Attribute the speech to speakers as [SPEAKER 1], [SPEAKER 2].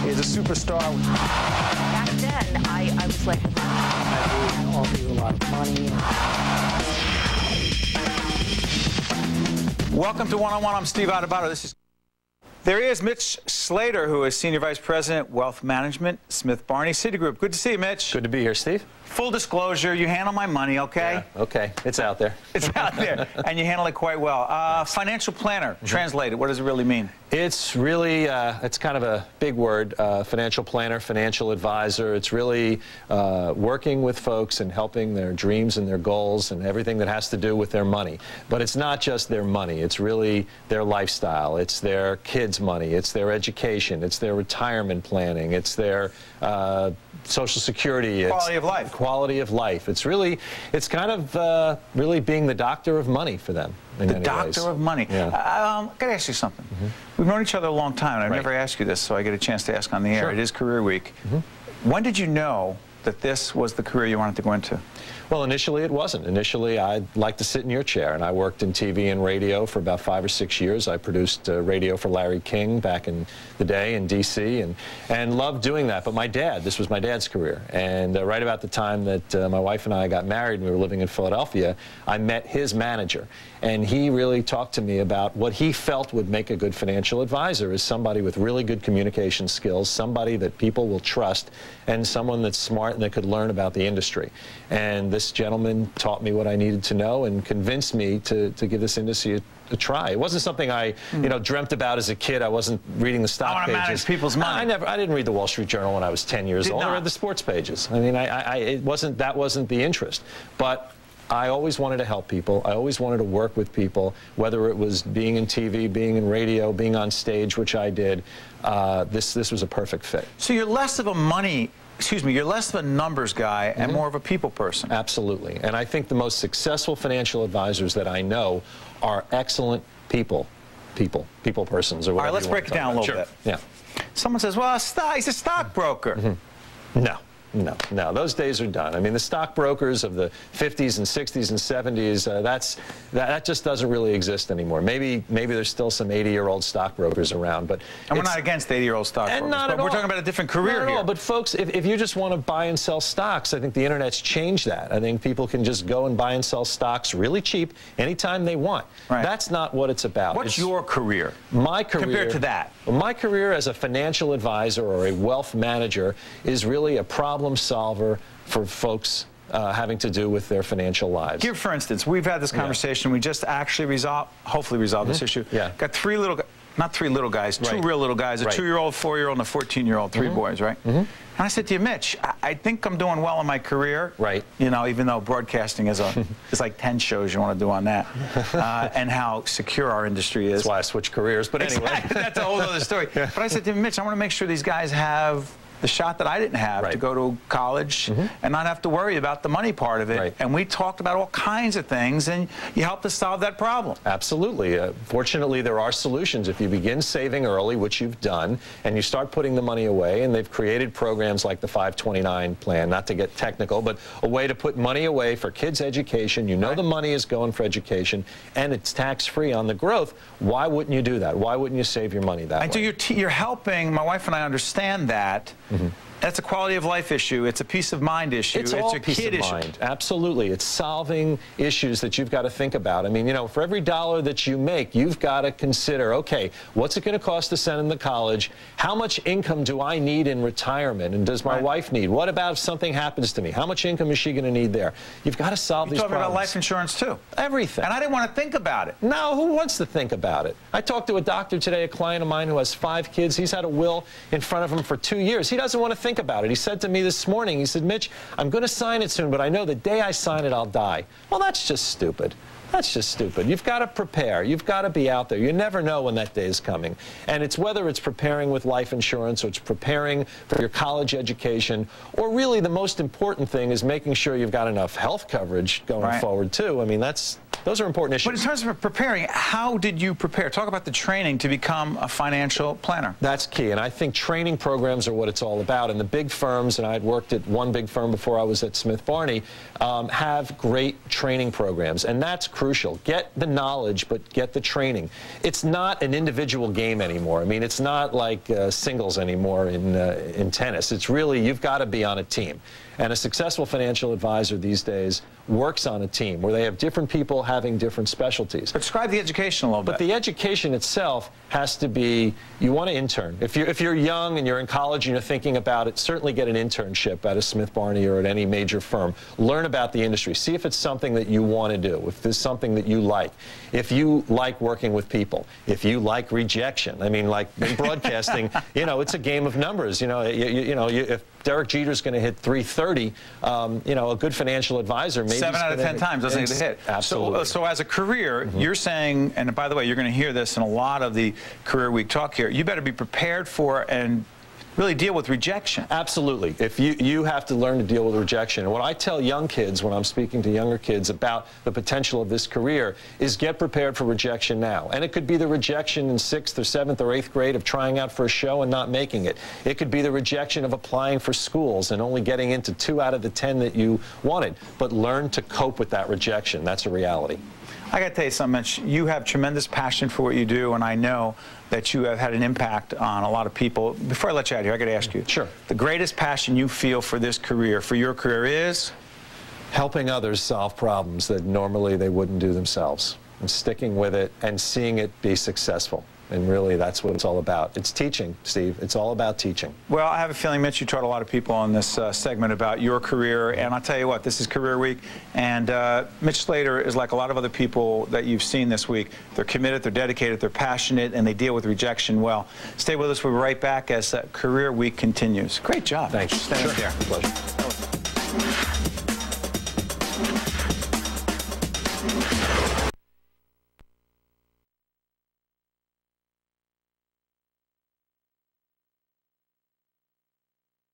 [SPEAKER 1] is a superstar.
[SPEAKER 2] Back then, I was like, I will offer you a lot of money.
[SPEAKER 1] Welcome to One-on-One. I'm Steve Adubato. There he is, Mitch Slater, who is Senior Vice President, Wealth Management, Smith Barney Citigroup. Good to see you, Mitch.
[SPEAKER 3] Good to be here, Steve.
[SPEAKER 1] Full disclosure, you handle my money, okay?
[SPEAKER 3] Yeah, okay. It's out there.
[SPEAKER 1] It's out there, and you handle it quite well. Financial planner, translated, what does it really mean?
[SPEAKER 3] It's really, it's kind of a big word, financial planner, financial advisor. It's really working with folks and helping their dreams and their goals and everything that has to do with their money. But it's not just their money. It's really their lifestyle. It's their kids' money. It's their education. It's their retirement planning. It's their Social Security.
[SPEAKER 1] Quality of life.
[SPEAKER 3] Quality of life. It's really, it's kind of really being the doctor of money for them.
[SPEAKER 1] The doctor of money.
[SPEAKER 3] Yeah.
[SPEAKER 1] I got to ask you something. We've known each other a long time, and I've never asked you this, so I get a chance to ask on the air.
[SPEAKER 3] Sure.
[SPEAKER 1] It is Career Week. When did you know that this was the career you wanted to go into?
[SPEAKER 3] Well, initially it wasn't. Initially, I'd like to sit in your chair, and I worked in TV and radio for about 5 or 6 years. I produced radio for Larry King back in the day in D.C. and loved doing that. But my dad, this was my dad's career, and right about the time that my wife and I got married and we were living in Philadelphia, I met his manager, and he really talked to me about what he felt would make a good financial advisor is somebody with really good communication skills, somebody that people will trust, and someone that's smart and that could learn about the industry. And this gentleman taught me what I needed to know and convinced me to give this industry a try. It wasn't something I, dreamt about as a kid. I wasn't reading the stock pages.
[SPEAKER 1] I want to manage people's money.
[SPEAKER 3] I didn't read the Wall Street Journal when I was 10 years old. I read the sports pages. I mean, that wasn't the interest. But I always wanted to help people. I always wanted to work with people, whether it was being in TV, being in radio, being on stage, which I did. This was a perfect fit.
[SPEAKER 1] So you're less of a you're less of a numbers guy and more of a people person.
[SPEAKER 3] Absolutely. And I think the most successful financial advisors that I know are excellent people persons. Or whatever.
[SPEAKER 1] All right, let's break it down a little bit.
[SPEAKER 3] Yeah. Someone
[SPEAKER 1] says, well, he's a stockbroker.
[SPEAKER 3] No, those days are done. I mean, the stockbrokers of the 50s and 60s and 70s, that just doesn't really exist anymore. Maybe there's still some 80-year-old stockbrokers around, but
[SPEAKER 1] and we're not against 80-year-old stockbrokers, but we're talking about a different career
[SPEAKER 3] here.
[SPEAKER 1] Not at all,
[SPEAKER 3] but folks, if you just want to buy and sell stocks, I think the internet's changed that. I think people can just go and buy and sell stocks really cheap anytime they want.
[SPEAKER 1] Right.
[SPEAKER 3] That's not what it's about.
[SPEAKER 1] What's your career?
[SPEAKER 3] My career
[SPEAKER 1] compared to that?
[SPEAKER 3] Well, my career as a financial advisor or a wealth manager is really a problem solver for folks having to do with their financial lives.
[SPEAKER 1] Give, for instance, we've had this conversation. We just actually hopefully resolved this issue.
[SPEAKER 3] Yeah.
[SPEAKER 1] Got not three little guys, two real little guys, a 2-year-old, 4-year-old, and a 14-year-old, 3 boys, right? And I said to you, Mitch, I think I'm doing well in my career.
[SPEAKER 3] Right.
[SPEAKER 1] You know, even though broadcasting is there's like 10 shows you want to do on that, and how secure our industry is.
[SPEAKER 3] That's why I switched careers, but anyway.
[SPEAKER 1] Exactly. That's a whole other story. But I said to him, Mitch, I want to make sure these guys have the shot that I didn't have to go to college and not have to worry about the money part of it. And we talked about all kinds of things, and you helped us solve that problem.
[SPEAKER 3] Absolutely. Fortunately, there are solutions. If you begin saving early, which you've done, and you start putting the money away, and they've created programs like the 529 plan, not to get technical, but a way to put money away for kids' education. You know the money is going for education, and it's tax-free on the growth. Why wouldn't you do that? Why wouldn't you save your money that way?
[SPEAKER 1] You're helping, my wife and I understand that. That's a quality of life issue. It's a peace of mind issue.
[SPEAKER 3] It's all
[SPEAKER 1] a
[SPEAKER 3] peace
[SPEAKER 1] kid
[SPEAKER 3] of
[SPEAKER 1] issue.
[SPEAKER 3] mind. Absolutely. It's solving issues that you've got to think about. I mean, you know, for every dollar that you make, you've got to consider, okay, what's it going to cost to send them to college? How much income do I need in retirement? And does my wife need? What about if something happens to me? How much income is she going to need there? You've got to solve these problems.
[SPEAKER 1] You're talking about life insurance, too.
[SPEAKER 3] Everything.
[SPEAKER 1] And I didn't want to think about it.
[SPEAKER 3] No, who wants to think about it? I talked to a doctor today, a client of mine who has 5 kids. He's had a will in front of him for 2 years. He doesn't want to think about it. He said to me this morning, he said, Mitch, I'm going to sign it soon, but I know the day I sign it, I'll die. Well, that's just stupid. That's just stupid. You've got to prepare. You've got to be out there. You never know when that day is coming. And it's whether it's preparing with life insurance or it's preparing for your college education, or really the most important thing is making sure you've got enough health coverage going forward, too. I mean, that's those are important issues.
[SPEAKER 1] But in terms of preparing, how did you prepare? Talk about the training to become a financial planner.
[SPEAKER 3] That's key, and I think training programs are what it's all about. And the big firms, and I had worked at one big firm before I was at Smith Barney, have great training programs, and that's crucial. Get the knowledge, but get the training. It's not an individual game anymore. I mean, it's not like singles anymore in tennis. It's really, you've got to be on a team. And a successful financial advisor these days works on a team where they have different people having different specialties.
[SPEAKER 1] But describe the education a little bit.
[SPEAKER 3] But the education itself has to be, you want to intern. If you're young and you're in college and you're thinking about it, certainly get an internship at a Smith Barney or at any major firm. Learn about the industry. See if it's something that you want to do, if there's something that you like. If you like working with people, if you like rejection. I mean, like in broadcasting, you know, it's a game of numbers. You know, if Derek Jeter's going to hit 330, you know, a good financial advisor maybe
[SPEAKER 1] 7 out of 10 times doesn't get a hit.
[SPEAKER 3] Absolutely.
[SPEAKER 1] So as a career, you're saying, and by the way, you're going to hear this in a lot of the Career Week talk here, you better be prepared for and really deal with rejection.
[SPEAKER 3] Absolutely. If you have to learn to deal with rejection. And what I tell young kids when I'm speaking to younger kids about the potential of this career is get prepared for rejection now. And it could be the rejection in 6th or 7th or 8th grade of trying out for a show and not making it. It could be the rejection of applying for schools and only getting into 2 out of the 10 that you wanted. But learn to cope with that rejection. That's a reality.
[SPEAKER 1] I got to tell you something, Mitch. You have tremendous passion for what you do, and I know that you have had an impact on a lot of people. Before I let you out here, I got to ask you.
[SPEAKER 3] Sure.
[SPEAKER 1] The greatest passion you feel for this career, for your career, is?
[SPEAKER 3] Helping others solve problems that normally they wouldn't do themselves, and sticking with it and seeing it be successful. And really, that's what it's all about. It's teaching, Steve. It's all about teaching.
[SPEAKER 1] Well, I have a feeling, Mitch, you taught a lot of people on this segment about your career. And I'll tell you what, this is Career Week. And Mitch Slater is like a lot of other people that you've seen this week. They're committed, they're dedicated, they're passionate, and they deal with rejection well. Stay with us. We'll be right back as Career Week continues. Great job.
[SPEAKER 3] Thanks.
[SPEAKER 1] Stand up there.
[SPEAKER 3] Pleasure.